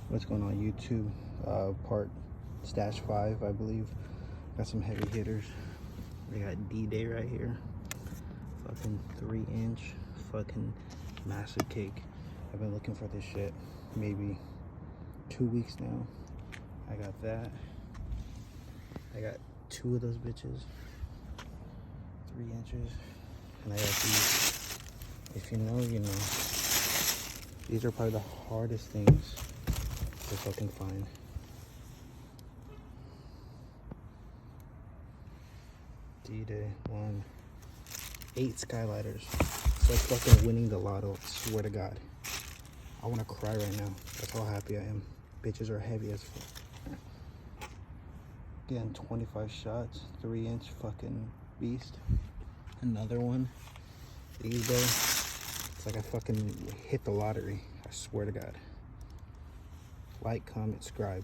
What's going on YouTube? Part stash 5, I believe. Got some heavy hitters. We got D-Day right here. Fucking 3-inch fucking massive cake. I've been looking for this shit maybe 2 weeks now. I got that. I got 2 of those bitches, 3 inches, and I got these. If you know, you know. These are probably the hardest things to fucking find. D-Day 1, 8 skylighters. It's like fucking winning the lotto, I swear to God. I want to cry right now. That's how happy I am. Bitches are heavy as fuck. Again, 25 shots, 3-inch fucking beast. Another one. These, bro. It's like I fucking hit the lottery. I swear to God. Like, comment, subscribe.